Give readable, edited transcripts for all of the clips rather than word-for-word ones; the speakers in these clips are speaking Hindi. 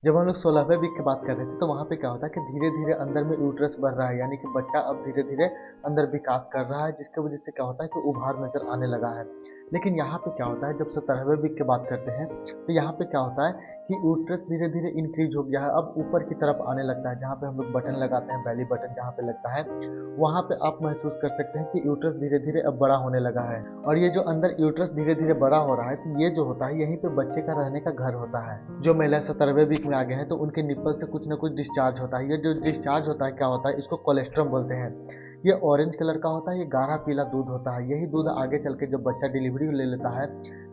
जब हम लोग 16वें वीक की बात कर रहे थे तो वहाँ पे क्या होता है कि धीरे धीरे अंदर में यूट्रस बढ़ रहा है, यानी कि बच्चा अब धीरे धीरे अंदर विकास कर रहा है, जिसके वजह से क्या होता है कि उभार नजर आने लगा है। लेकिन यहाँ पे क्या होता है, जब 17वें वीक की बात करते हैं तो यहाँ पे क्या होता है कि यूट्रस धीरे धीरे इंक्रीज हो गया है, अब ऊपर की तरफ आने लगता है। जहाँ पे हम लोग बटन लगाते हैं, बेली बटन जहाँ पे लगता है, वहाँ पे आप महसूस कर सकते हैं कि यूट्रस धीरे धीरे अब बड़ा होने लगा है। और ये जो अंदर यूट्रस धीरे धीरे बड़ा हो रहा है, तो ये जो होता है यहीं पे बच्चे का रहने का घर होता है। जो महिला 17वें वीक में आ गए हैं तो उनके निप्पल से कुछ ना कुछ डिस्चार्ज होता है। ये जो डिस्चार्ज होता है क्या होता है, इसको कोलेस्ट्रम बोलते हैं। ये ऑरेंज कलर का होता है, ये गाढ़ा पीला दूध होता है। यही दूध आगे चल के जब बच्चा डिलीवरी ले लेता है,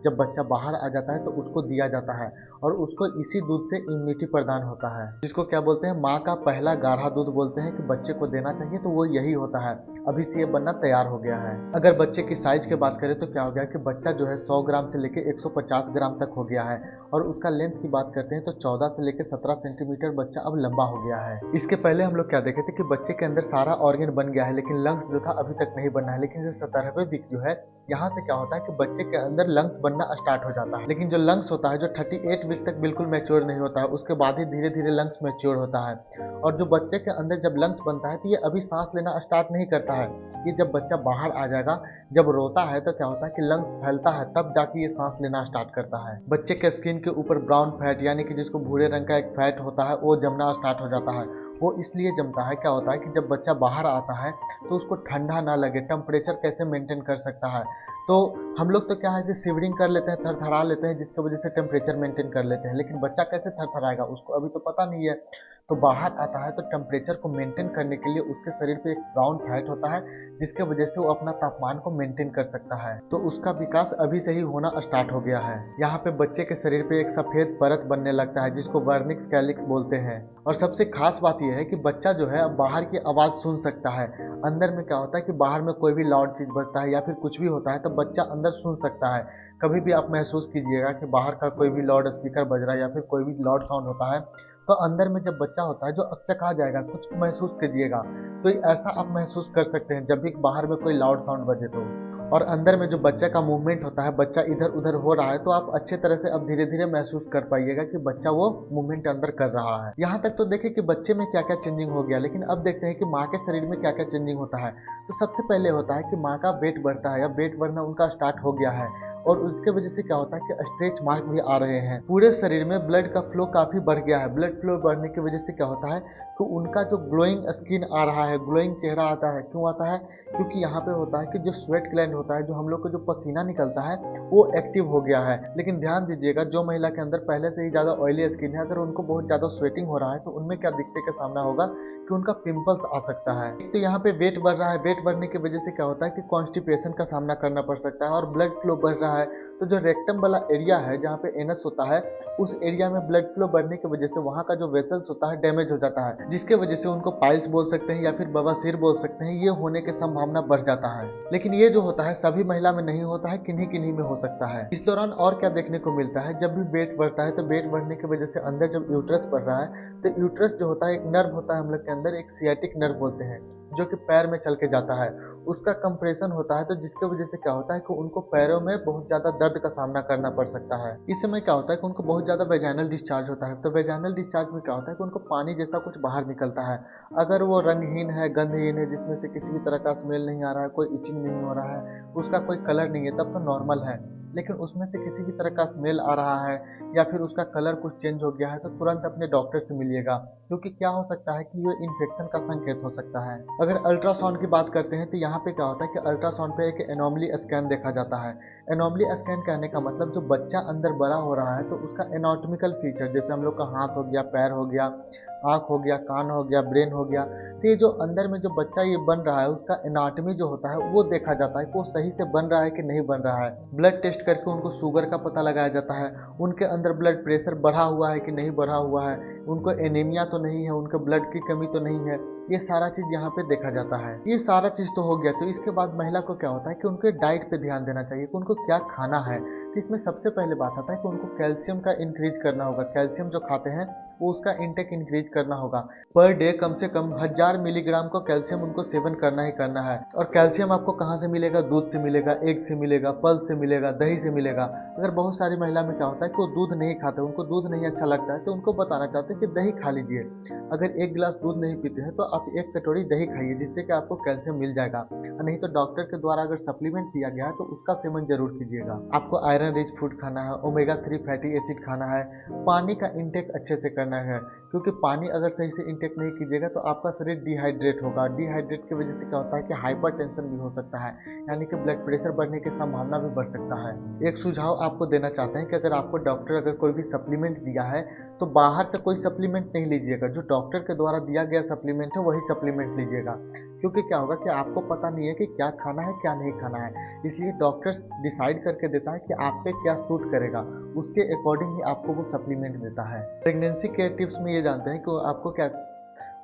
जब बच्चा बाहर आ जाता है तो उसको दिया जाता है, और उसको इसी दूध से इम्यूनिटी प्रदान होता है, जिसको क्या बोलते हैं, माँ का पहला गाढ़ा दूध बोलते हैं कि बच्चे को देना चाहिए, तो वो यही होता है। अभी से ये बनना तैयार हो गया है। अगर बच्चे की साइज की बात करें तो क्या हो गया कि बच्चा जो है 100 ग्राम से लेके 150 ग्राम तक हो गया है। और उसका लेंथ की बात करते हैं तो 14 से लेकर 17 सेंटीमीटर बच्चा अब लंबा हो गया है। इसके पहले हम लोग क्या देखे थे कि बच्चे के अंदर सारा ऑर्गन बन गया है, लेकिन लंग्स जो था अभी तक नहीं बना है। लेकिन जो 17वें वीक जो है, यहाँ से क्या होता है कि बच्चे के अंदर लंग्स बनना स्टार्ट हो जाता है। लेकिन जो लंग्स होता है, जो 38 वीक तक बिल्कुल मैच्योर नहीं होता है, उसके बाद ही धीरे धीरे लंग्स मैच्योर होता है। और जो बच्चे के अंदर जब लंग्स बनता है तो ये अभी सांस लेना स्टार्ट नहीं करता है। ये जब बच्चा बाहर आ जाएगा, जब रोता है तो क्या होता है कि लंग्स फैलता है, तब जाके ये सांस लेना स्टार्ट करता है। बच्चे के स्किन के ऊपर ब्राउन फैट, यानी कि जिसको भूरे रंग का एक फैट होता है, वो जमना स्टार्ट हो जाता है। वो इसलिए जमता है, क्या होता है कि जब बच्चा बाहर आता है तो उसको ठंडा ना लगे, टेम्परेचर कैसे मेंटेन कर सकता है। तो हम लोग तो क्या है कि शिवरिंग कर लेते हैं, थरथरा लेते हैं, जिसकी वजह से टेम्परेचर मेंटेन कर लेते हैं। लेकिन बच्चा कैसे थरथराएगा, उसको अभी तो पता नहीं है। तो बाहर आता है तो टेम्परेचर को मेंटेन करने के लिए उसके शरीर पे एक ब्राउन फैट होता है, जिसके वजह से वो अपना तापमान को मेंटेन कर सकता है। तो उसका विकास अभी से ही होना स्टार्ट हो गया है। यहाँ पे बच्चे के शरीर पे एक सफेद परत बनने लगता है, जिसको वर्निक्स कैलिक्स बोलते हैं। और सबसे खास बात यह है कि बच्चा जो है अब बाहर की आवाज सुन सकता है। अंदर में क्या होता है कि बाहर में कोई भी लाउड चीज बजता है या फिर कुछ भी होता है तो बच्चा अंदर सुन सकता है। कभी भी आप महसूस कीजिएगा कि बाहर का कोई भी लाउड स्पीकर बज रहा है या फिर कोई भी लाउड साउंड होता है, तो अंदर में जब बच्चा होता है जो अकचका जाएगा, कुछ महसूस कीजिएगा। तो ऐसा आप महसूस कर सकते हैं जब भी बाहर में कोई लाउड साउंड बजे तो। और अंदर में जो बच्चे का मूवमेंट होता है, बच्चा इधर उधर हो रहा है, तो आप अच्छे तरह से अब धीरे धीरे महसूस कर पाइएगा कि बच्चा वो मूवमेंट अंदर कर रहा है। यहाँ तक तो देखें कि बच्चे में क्या क्या चेंजिंग हो गया, लेकिन अब देखते हैं कि माँ के शरीर में क्या क्या चेंजिंग होता है। तो सबसे पहले होता है कि माँ का वेट बढ़ता है, या वेट बढ़ना उनका स्टार्ट हो गया है। और उसके वजह से क्या होता है कि स्ट्रेच मार्क भी आ रहे हैं। पूरे शरीर में ब्लड का फ्लो काफी बढ़ गया है। ब्लड फ्लो बढ़ने की वजह से क्या होता है तो उनका जो ग्लोइंग स्किन आ रहा है, ग्लोइंग चेहरा आता है। क्यों आता है? क्योंकि यहाँ पे होता है कि जो स्वेट ग्लैंड होता है, जो हम लोग को जो पसीना निकलता है, वो एक्टिव हो गया है। लेकिन ध्यान दीजिएगा, जो महिला के अंदर पहले से ही ज्यादा ऑयली स्किन है, अगर उनको बहुत ज्यादा स्वेटिंग हो रहा है तो उनमें क्या दिक्कत का सामना होगा कि उनका पिंपल्स आ सकता है। एक तो यहाँ पे वेट बढ़ रहा है, वेट बढ़ने की वजह से क्या होता है कि कॉन्स्टिपेशन का सामना करना पड़ सकता है। और ब्लड फ्लो बढ़ रहा है, तो जो रेक्टम वाला एरिया है जहाँ पे एनस होता है, उस एरिया में ब्लड फ्लो बढ़ने की वजह से वहाँ का जो वेसल्स होता है डैमेज हो जाता है, जिसके वजह से उनको पाइल्स बोल सकते हैं या फिर बवासीर बोल सकते हैं। ये होने की संभावना बढ़ जाता है। लेकिन ये जो होता है सभी महिला में नहीं होता है, किन्हीं किन्हीं में हो सकता है। इस दौरान और क्या देखने को मिलता है, जब भी वेट बढ़ता है तो वेट बढ़ने की वजह से अंदर जब यूट्रस बढ़ रहा है, तो यूट्रस जो होता है, एक नर्व होता है हम लोग के अंदर, एक सियाटिक नर्व बोलते हैं, जो कि पैर में चल के जाता है। उसका कंप्रेशन होता है, तो जिसके वजह से क्या होता है कि उनको पैरों में बहुत ज्यादा दर्द का सामना करना पड़ सकता है। इस समय क्या होता है कि उनको बहुत ज्यादा वेजाइनल डिस्चार्ज होता है। तो वेजाइनल डिस्चार्ज में क्या होता है कि उनको पानी जैसा कुछ बाहर निकलता है। अगर वो रंगहीन है, गंधहीन है, जिसमें से किसी भी तरह का स्मेल नहीं आ रहा है, कोई इचिंग नहीं हो रहा है, उसका कोई कलर नहीं है, तब तो नॉर्मल है। लेकिन उसमें से किसी भी तरह का स्मेल आ रहा है या फिर उसका कलर कुछ चेंज हो गया है, तो तुरंत अपने डॉक्टर से मिलिएगा, क्योंकि क्या हो सकता है कि ये इन्फेक्शन का संकेत हो सकता है। अगर अल्ट्रासाउंड की बात करते हैं तो यहाँ पे क्या होता है कि अल्ट्रासाउंड पे एक एनोमली स्कैन देखा जाता है। एनोमली स्कैन कहने का मतलब, जो बच्चा अंदर बड़ा हो रहा है तो उसका एनाटॉमिकल फीचर, जैसे हम लोग का हाथ हो गया, पैर हो गया, आँख हो गया, कान हो गया, ब्रेन हो गया, तो ये जो अंदर में जो बच्चा ये बन रहा है, उसका एनाटॉमी जो होता है वो देखा जाता है कि वो सही से बन रहा है कि नहीं बन रहा है। ब्लड टेस्ट करके उनको शुगर का पता लगाया जाता है, उनके अंदर ब्लड प्रेशर बढ़ा हुआ है कि नहीं बढ़ा हुआ है, उनको एनीमिया तो नहीं है, उनको ब्लड की कमी तो नहीं है। ये सारा चीज यहाँ पे देखा जाता है। ये सारा चीज तो हो गया, तो इसके बाद महिला को क्या होता है कि उनके डाइट पे ध्यान देना चाहिए कि उनको क्या खाना है। तो इसमें सबसे पहले बात आता है कि उनको कैल्शियम का इंक्रीज करना होगा। कैल्शियम जो खाते हैं वो उसका इंटेक इंक्रीज करना होगा। पर डे कम से कम 1000 मिलीग्राम का कैल्शियम उनको सेवन करना ही करना है। और कैल्शियम आपको कहाँ से मिलेगा? दूध से मिलेगा, एग से मिलेगा, फल से मिलेगा, दही से मिलेगा। अगर बहुत सारी महिला में क्या होता है कि वो दूध नहीं खाते, उनको दूध नहीं अच्छा लगता है, तो उनको बताना चाहते हैं कि दही खा लीजिए। अगर 1 गिलास दूध नहीं पीते हैं तो आप 1 कटोरी दही खाइए, जिससे कि आपको कैल्शियम मिल जाएगा। और नहीं तो डॉक्टर के द्वारा अगर सप्लीमेंट दिया गया है तो उसका सेवन जरूर कीजिएगा। आपको आयरन रिच फूड खाना है, ओमेगा 3 फैटी एसिड खाना है, पानी का इंटेक अच्छे से करना है, क्योंकि पानी अगर सही से इंटेक नहीं कीजिएगा तो आपका शरीर डिहाइड्रेट होगा। डिहाइड्रेट की वजह से क्या होता है कि हाइपर टेंशन भी हो सकता है, यानी कि ब्लड प्रेशर बढ़ने की संभावना भी बढ़ सकता है। एक सुझाव आपको देना चाहते हैं कि अगर आपको डॉक्टर अगर कोई भी सप्लीमेंट दिया है तो बाहर से कोई सप्लीमेंट नहीं लीजिएगा। जो डॉक्टर के द्वारा दिया गया सप्लीमेंट है वही सप्लीमेंट लीजिएगा, क्योंकि क्या होगा कि आपको पता नहीं है कि क्या खाना है क्या नहीं खाना है। इसलिए डॉक्टर डिसाइड करके देता है कि आप पे क्या सूट करेगा, उसके अकॉर्डिंग ही आपको वो सप्लीमेंट देता है। प्रेगनेंसी केयर टिप्स में ये जानते हैं कि आपको क्या,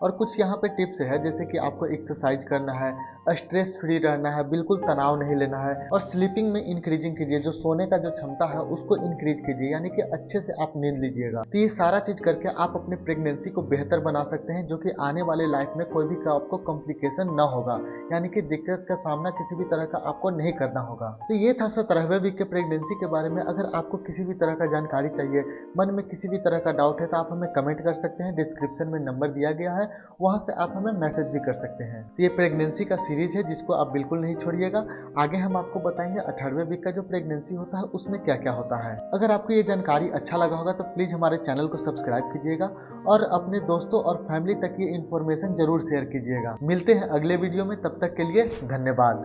और कुछ यहाँ पे टिप्स है, जैसे कि आपको एक्सरसाइज करना है, स्ट्रेस फ्री रहना है, बिल्कुल तनाव नहीं लेना है, और स्लीपिंग में इंक्रीजिंग कीजिए। जो सोने का जो क्षमता है उसको इंक्रीज कीजिए, यानी कि अच्छे से आप नींद लीजिएगा। तो ये सारा चीज करके आप अपनी प्रेगनेंसी को बेहतर बना सकते हैं, जो कि आने वाले लाइफ में कोई भी आपको कॉम्प्लिकेशन ना होगा, यानी कि दिक्कत का सामना किसी भी तरह का आपको नहीं करना होगा। तो ये था 17वें वीक के प्रेगनेंसी के बारे में। अगर आपको किसी भी तरह का जानकारी चाहिए, मन में किसी भी तरह का डाउट है, तो आप हमें कमेंट कर सकते हैं। डिस्क्रिप्शन में नंबर दिया गया है, वहां से आप हमें मैसेज भी कर सकते हैं। तो ये प्रेगनेंसी का सीरीज है जिसको आप बिल्कुल नहीं छोड़िएगा। आगे हम आपको बताएंगे 18वें वीक का जो प्रेगनेंसी होता है उसमें क्या क्या होता है। अगर आपको ये जानकारी अच्छा लगा होगा तो प्लीज हमारे चैनल को सब्सक्राइब कीजिएगा और अपने दोस्तों और फैमिली तक ये इन्फॉर्मेशन जरूर शेयर कीजिएगा। मिलते हैं अगले वीडियो में, तब तक के लिए धन्यवाद।